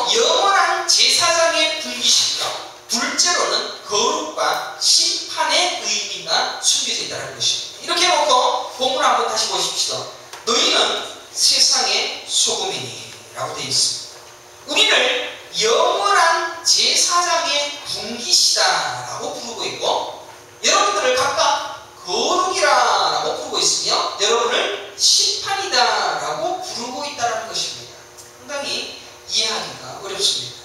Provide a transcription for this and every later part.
첫째로 영원한 제사장의 분기시며 둘째로는 거룩과 심판의 의미가 숨겨져 있다는 것입니다. 이렇게 해놓고 본문을 한번 다시 보십시오. 너희는 세상의 소금이니 라고 되어 있습니다. 우리를 영원한 제사장의 분기시다 라고 부르고 있고, 여러분들을 각각 거룩이라고 부르고 있으며 여러분을 심판이다 라고 부르고 있다는 것입니다. 상당히 이해하기가 어렵습니다.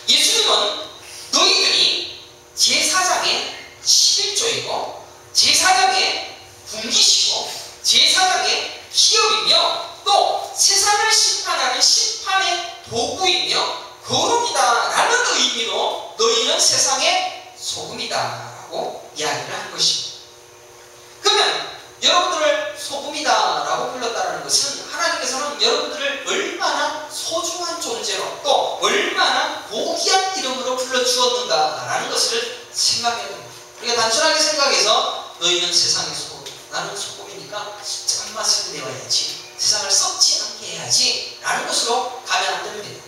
예수님은 너희들이 제사장의 11조이고 제사장의 분기시고 제사장의 기업이며 또 세상을 심판하는 심판의 도구이며 거룩이다 라는 의미로 너희는 세상의 소금이다 라고 이야기를 한 것입니다. 그러면 여러분들을 소금이다 라고 불렀다는 것은 하나님께서는 여러분들을 얼마나 소중한 존재로 또 얼마나 고귀한 이름으로 불러주었는가 라는 것을 생각해야 됩니다. 우리가 단순하게 생각해서 너희는 세상의 소금, 나는 소금이니까 짠맛을 내어야지, 세상을 썩지 않게 해야지 라는 것으로 가면 안 됩니다.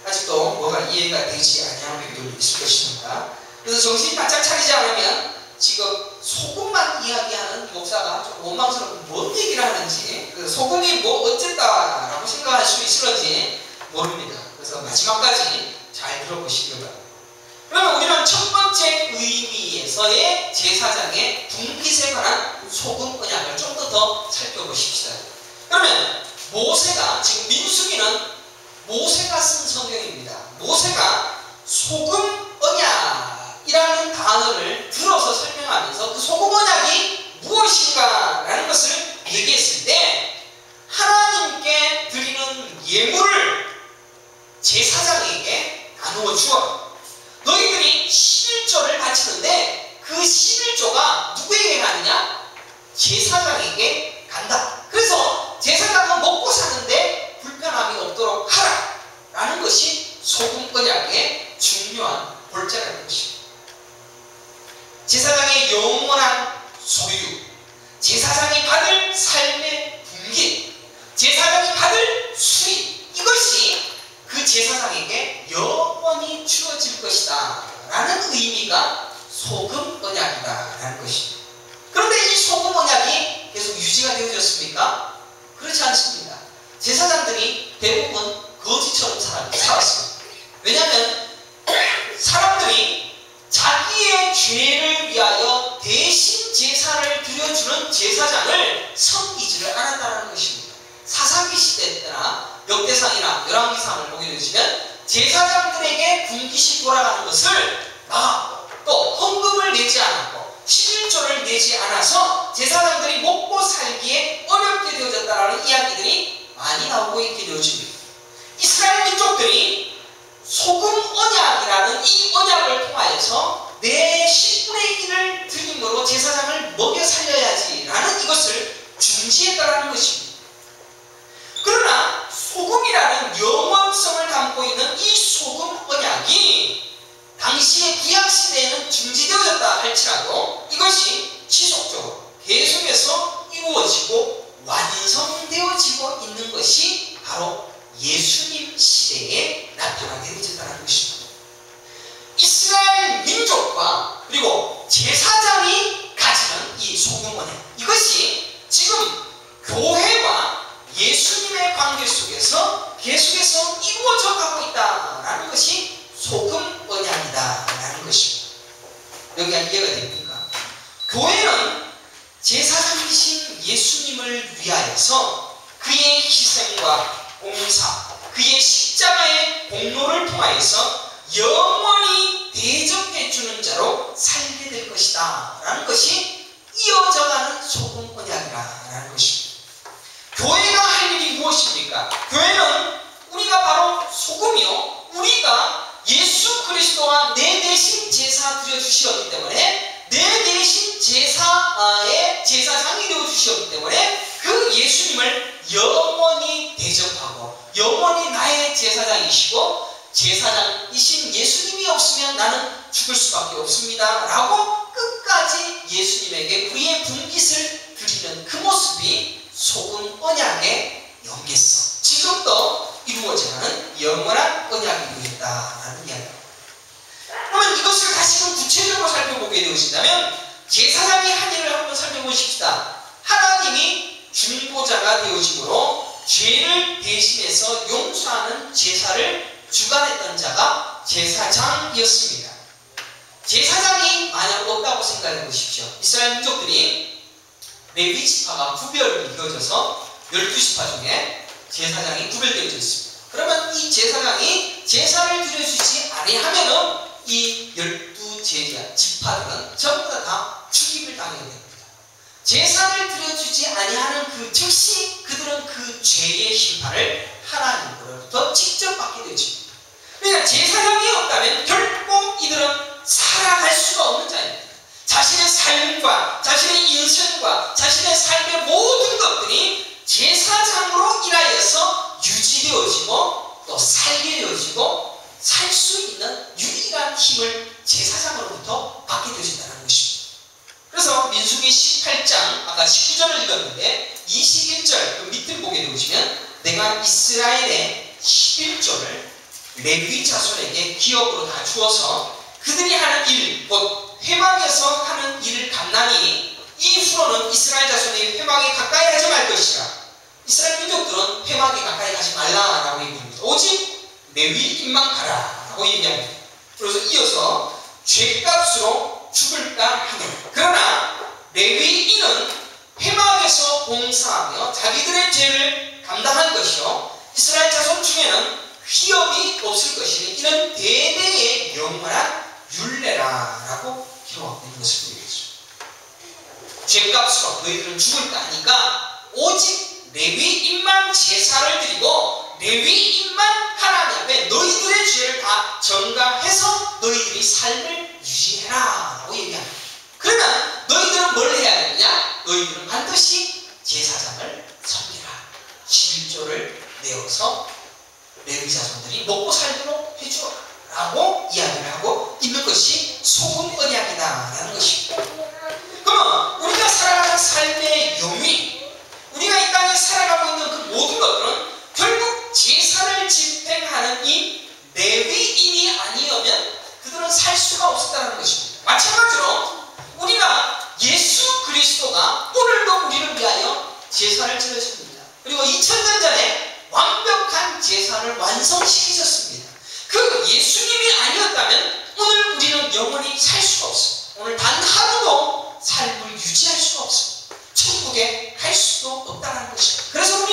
아직도 뭐가 이해가 되지 않는 분들이 있을 것입니다. 그래서 정신이 바짝 차리지 않으면 지금 소금만 이야기하는 목사가 좀 원망스럽고 뭔 얘기를 하는지, 소금이 뭐 어쨌다라고 생각할 수 있을지 모릅니다. 그래서 마지막까지 잘 들어보시기 바랍니다. 그러면 우리는 첫 번째 의미에서의 제사장의 분깃에 관한 소금 언약을 좀 더 살펴보십시다. 그러면 모세가, 지금 민수기는 모세가 쓴 성경입니다. 모세가 소금 언약이라는 단어를 들어서 설명하면서 그 소금 언약이 무엇인가 라는 것을 얘기했을 때 하나님께 드리는 예물을 제사장에게 나누어 주어 너희들이 11조를 바치는데 그 11조가 누구에게 가느냐? 제사장에게 간다. 그래서 제사장은 먹고 사는데 불편함이 없도록 하라 라는 것이 소금 언약의 중요한 골자라는 것입니다. 제사장의 영원한 소유, 제사장이 받을 삶의 분깃, 제사장이 받을 수익, 이것이 그 제사장에게 영원히 주어질 것이다 라는 의미가 소금 언약이다 라는 것입니다. 그런데 이 소금 언약이 계속 유지가 되어졌습니까? 그렇지 않습니다. 제사장들이 대부분 거지처럼 살았습니다. 왜냐하면 사람들이 자기의 죄를 위하여 대신 제사를 드려주는 제사장을 섬기지를 않았다는 것입니다. 사사기 시대 때나 역대상이나 열왕기상을 보게 되시면 제사장들에게 분깃이 돌아가는 것을 또 헌금을 내지 않았고 11조를 내지 않아서 제사장들이 먹고 살기에 어렵게 되어졌다는 이야기들이 많이 나오고 있게 되어집니다. 이스라엘 민족들이 소금 언약이라는 이 언약을 통하여서 내 10분의 1을 드림으로 제사장을 먹여 살려야지 라는 이것을 중지했다는 것입니다. 그러나 소금이라는 영원성을 담고 있는 이 소금 언약이 당시의 구약시대에는 중지되어졌다 할지라도 이것이 지속적으로 계속해서 이루어지고 완성되어지고 있는 것이 바로 예수님 시대에 나타나게 되었다는 것입니다. 이스라엘 민족과 그리고 제사장이 가지는 이 소금 언약, 이것이 지금 교회와 예수님의 관계 속에서 계속해서 이루어져 가고 있다는 것이 소금 언약이다 라는 것입니다. 여기가 이해가 됩니까? 교회는 제사장이신 예수님을 위하여서 그의 희생과 공사, 그의 십자가의 공로를 통하여서 영원히 대접해주는 자로 살게 될 것이다 라는 것이 이어져가는 소금 언약이라는 것입니다. 교회가 할 일이 무엇입니까? 교회는 우리가 바로 소금이요, 우리가 예수 그리스도가 내 대신 제사 드려주시었기 때문에 내 대신 제사의 제사장이 되어주시었기 때문에 그 예수님을 영원히 대접하고 영원히 나의 제사장이시고 제사장이신 예수님이 없으면 나는 죽을 수밖에 없습니다 라고 끝까지 예수님에게 우리의 분깃을 드리는 그 모습이 소금 언약의 연계성, 지금도 이루어져가는 영원한 언약이 되겠다라는 이야기입니다. 그러면 이것을 다시금 구체적으로 살펴보게 되어진다면 제사장이 한 일을 한번 살펴보십시다. 하나님이 중보자가 되어짐으로 죄를 대신해서 용서하는 제사를 주관했던 자가 제사장이었습니다. 제사장이 만약 없다고 생각해 보십시오. 이스라엘 민족들이 레위 지파가 구별이 이루어져서 12지파 중에 제사장이 구별되어져 있습니다. 그러면 이 제사장이 제사를 드려주지 아니하면은 이 12지파들은 전부 다 죽임을 당하게 됩니다. 제사를 드려주지 아니하는 그 즉시 그들은 그 죄의 심판을 하나님으로부터 직접 받게 되어집니다. 그러니까 제사장이 없다면 결코 이들은 살아갈 수가 없는 자입니다. 자신의 삶과 자신의 인생과 자신의 삶의 모든 것들이 제사장으로 인하여서 유지되어지고 또 살게 되어지고 살 수 있는 유일한 힘을 제사장으로부터 받게 되어진다는 것입니다. 그래서 민수기 18장 아까 19절을 읽었는데 21절 그 밑을 보게 되시면 내가 이스라엘의 11조를 레위 자손에게 기업으로 다 주어서 그들이 하는 일, 곧 회막에서 하는 일을 감나니 이후로는 이스라엘 자손이 회막에 가까이 하지 말 것이라. 이스라엘 민족들은 회막에 가까이 가지 말라라고 얘기합니다. 오직 레위인만 가라라고 얘기합니다. 그래서 이어서 죄값으로 죽을까 하노라. 그러나 레위인은 회막에서 봉사하며 자기들의 죄를 감당할 것이요 이스라엘 자손 중에는 휘업이 없을 것이니 이는 대대의 영원한 율례라라고 기록하고 있는 것을 보게 되죠. 죄값으로 너희들은 죽을까 하니까 오직 레위인만 제사를 드리고 레위인만 하나님 앞에 너희들의 죄를 다 전가해서 너희들이 삶을 유지해라 라고 얘기합니다. 그러면 너희들은 뭘 해야 되느냐? 너희들은 반드시 제사장을 섬기라. 11조를 내어서 레위 자손들이 먹고 살도록 해주라 라고 이야기를 하고 있는 것이 소금 언약이다라는 것입니다. 그러면 우리가 살아가는 삶의 영위, 우리가 이 땅에 살아가고 있는 그 모든 것들은 결국 제사를 집행하는 이 레위인이 아니면 그들은 살 수가 없었다는 것입니다. 마찬가지로 우리가 예수 그리스도가 오늘도 우리를 위하여 제사를 지으셨습니다. 그리고 2000년 전에 완벽한 제사를 완성시키셨습니다. 그 예수님이 아니었다면 오늘 우리는 영원히 살 수가 없습니다. 오늘 단 하루도 삶을 유지할 수가 없습니다. 천국에 갈 수도 없다는 것입니다. 그래서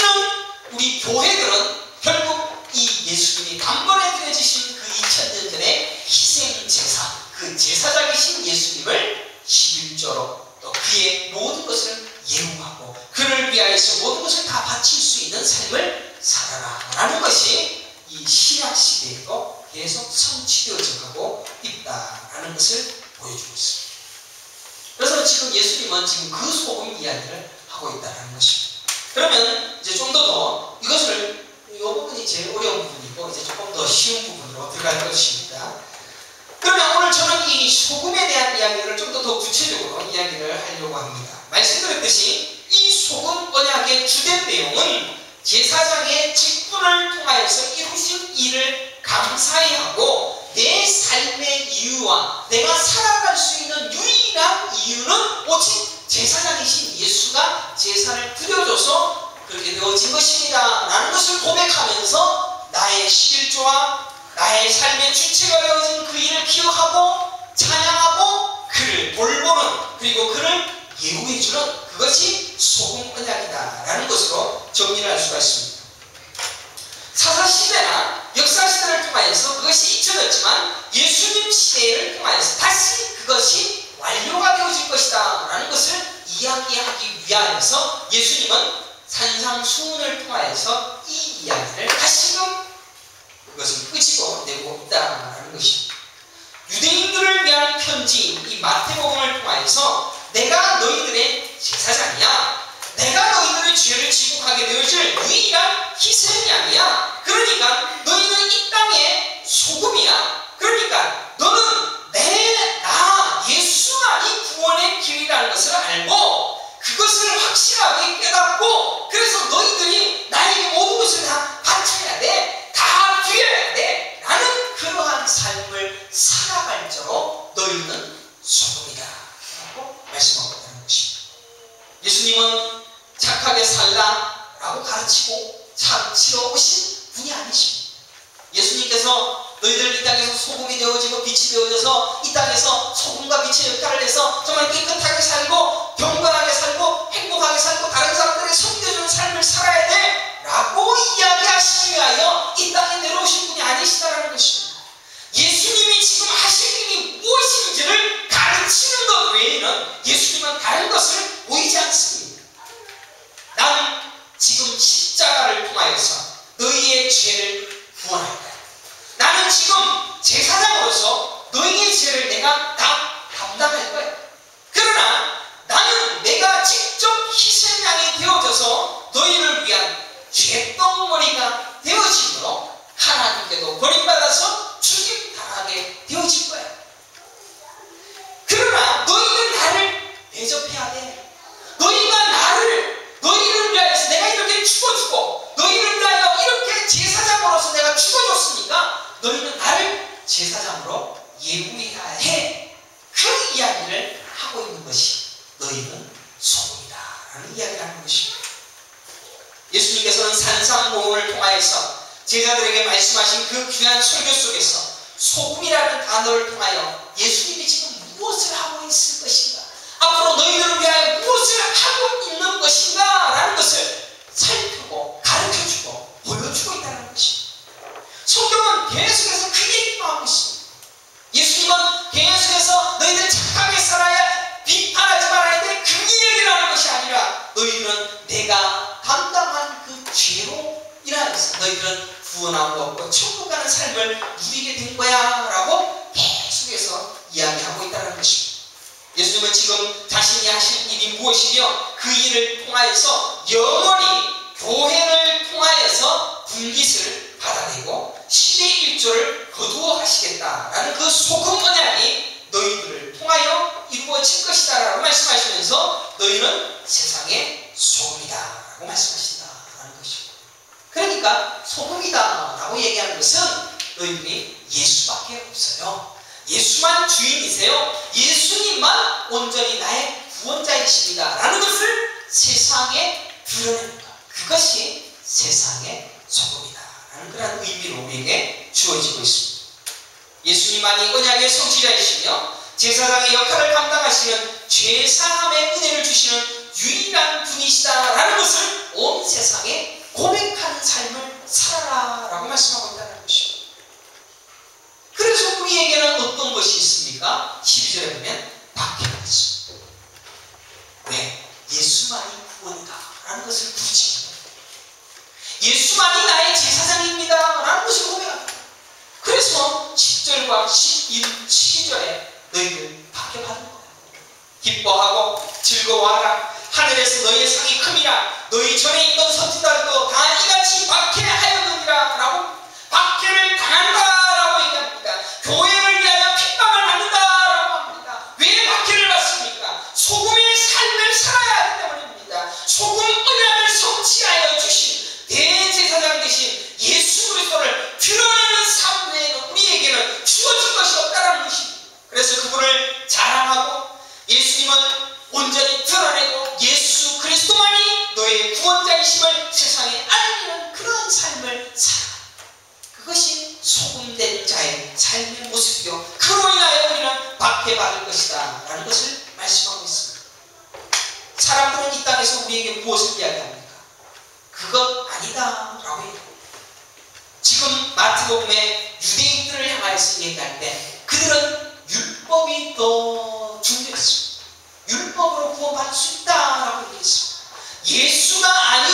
우리 교회들은 결국 이 예수님이 단번에 드려주신 그 2000년 전의 희생제사, 그 제사장이신 예수님을 11조로 또 그의 모든 것을 예우하고 그를 위하여서 모든 것을 다 바칠 수 있는 삶을 살아라 라는 것이 이 신약시대에도 계속 성취되어져 가고 있다라는 것을 보여주고 있습니다. 그래서 지금 예수님은 지금 그 소금 이야기를 하고 있다는 것입니다. 그러면 이제 좀 더 이것을 이 부분이 제일 어려운 부분이고 이제 조금 더 쉬운 부분으로 들어갈 것입니다. 그러면 오늘 저는 이 소금에 대한 이야기를 좀 더 구체적으로 이야기를 하려고 합니다. 말씀드렸듯이 이 소금 언약의 주된 내용은 제사장의 직분을 통하여서 이루신 일을 감사히 하고 내 삶의 이유와 내가 살아갈 수 있는 유일한 이유는 오직 제사장이신 예수가 제사를 드려줘서 그렇게 되어진 것입니다 라는 것을 고백하면서 나의 11조와 나의 삶의 주체가 되어진 그 일을 기억하고 찬양하고 그를 돌보는 그리고 그를 예우해주는 그것이 소금 언약이다 라는 것으로 정리를 할 수가 있습니다. 사사시대나 역사시대를 통하여서 그것이 잊혀졌지만 예수님 시대를 통하여서 다시 그것이 완료가 되어질 것이다 라는 것을 이야기하기 위하여서 예수님은 산상수훈을 통하여서 이 이야기를 다시금 그것을 끄집어내고 있다라는 것입니다. 유대인들을 위한 편지인 이 마태복음을 통하여서 내가 너희들의 제사장이야. 내가 너희들의 죄를 지속하게 되어질 유일한 희생양이야. 그러니까 너희는 이 땅의 소금이야. 그러니까 너는 나 예수만이 구원의 길이라는 것을 알고 그것을 확실하게 깨닫고 그래서 너희들이 나에게 모든 것을 다 바쳐야 돼. 다 뒤에 라고 가르치러 오신 분이 아니십니다. 예수님께서 너희들 이 땅에서 소금이 되어지고 빛이 되어져서 이 땅에서 소금과 빛의 역할을 해서 정말 깨끗하게 살고 경건하게 살고 행복하게 살고 다른 사람들에게 섬겨주는 삶을 살아야 돼 라고 이야기하시기 위하여 이 땅에 내려오신 분이 아니시다라는 것입니다. 예수님이 지금 하실 일이 무엇인지를 가르치는 것 외에는 예수님은 다른 것을 보이지 않습니다. 나는 지금 십자가를 통하여서 너희의 죄를 구원할 거야. 나는 지금 제사장으로서 너희의 죄를 내가 다 감당할 거야. 그러나 나는 내가 직접 희생양이 되어져서 너희를 위한 죄덩어리가 되어지므로 하나님께도 버림받아서 죽임당하게 되어질 거야. 그러나 너희는 나를 대접해야 돼. 너희를 위하여서 내가 이렇게 죽어주고 너희를 위하여 이렇게 제사장으로서 내가 죽어줬으니까 너희는 나를 제사장으로 예우해야 해. 그 이야기를 하고 있는 것이 너희는 소금이다 라는 이야기를 하는 것입니다. 예수님께서는 산상보훈을 통하여서 제자들에게 말씀하신 그 귀한 설교 속에서 소금이라는 단어를 통하여 예수님이 지금 무엇을 하고 있을 것인가, 앞으로 너희들을 위하여 무엇을 하고 있는 것인가 라는 것을 살피고 가르쳐주고 보여주고 있다는 것입니다. 성경은 계속해서 그 얘기만 하고 있습니다. 예수님은 계속해서 너희들 착하게 살아야 비판하지 말아야 돼 그 얘기를 하는 것이 아니라 너희들은 내가 감당한 그 죄로 인하여서 너희들은 구원함도 없고 천국 가는 삶을 누리게 된 거야 라고 계속해서 이야기하고 있다는 것입니다. 예수님은 지금 자신이 하실 일이 무엇이며 그 일을 통하여서 영원히 교회를 통하여서 분깃을 받아내고 10의 1조를 거두어 가시겠다라는 그 소금 언약이 너희들을 통하여 이루어질 것이다 라고 말씀하시면서 너희는 세상의 소금이다 라고 말씀하신다라는 것입니다. 그러니까 소금이다 라고 얘기하는 것은 너희들이 예수밖에 없어요. 예수만 주인이세요. 예수님만 온전히 나의 구원자이십니다 라는 것을 세상에 드러내는 것, 그것이 세상의 소금이다 라는 그런 의미로 우리에게 주어지고 있습니다. 예수님만이 언약의 성취자이시며 제사장의 역할을 감당하시는 죄사함의 은혜를 주시는 유일한 분이시다 라는 것을 온 세상에 고백하는 삶을 살아라 라고 말씀하고 있다는 것입니다. 그래서 우리에게는 어떤 것이 있습니까? 12절에 보면 박해가 있습니다. 왜? 예수만이 구원이다 라는 것을 부르짖는 거예요. 예수만이 나의 제사장입니다 라는 것을 고백합니다. 그래서 10절과 12절에 너희들 박해받은 거예요. 기뻐하고 즐거워하라. 하늘에서 너희의 상이 큼이라. 너희 전에 있던 선지자들도 다 이같이 박해하였느니라 라고 박해를 당한다 라고 얘기합니다. 교회를 위하여 핍박을 받는다라고 합니다. 왜 박해를 받습니까? 소금의 삶을 살아야 하기 때문입니다. 소금 언약을 성취하여 주신 대제사장 되신 예수 그리스도를 드러내는 삶 외에는 우리에게는 주어진 것이 없다는 것입니다. 그래서 그분을 자랑하고 예수님은 온전히 드러내고 예수 그리스도만이 너의 구원자이심을 세상에 알리는 그런 삶을 살아. 그것이 소금된 자의 삶의 모습이요 그로 인하여 우리는 박해받을 것이다 라는 것을 말씀하고 있습니다. 사람들은 이 땅에서 우리에게 무엇을 이야기합니까? 그것 아니다 라고 얘기합니다. 지금 마태복음에 유대인들을 향하여서 얘기할 때 그들은 율법이 더 중요했습니다. 율법으로 구원받을 수 있다라고 얘기했습니다. 예수가 아닌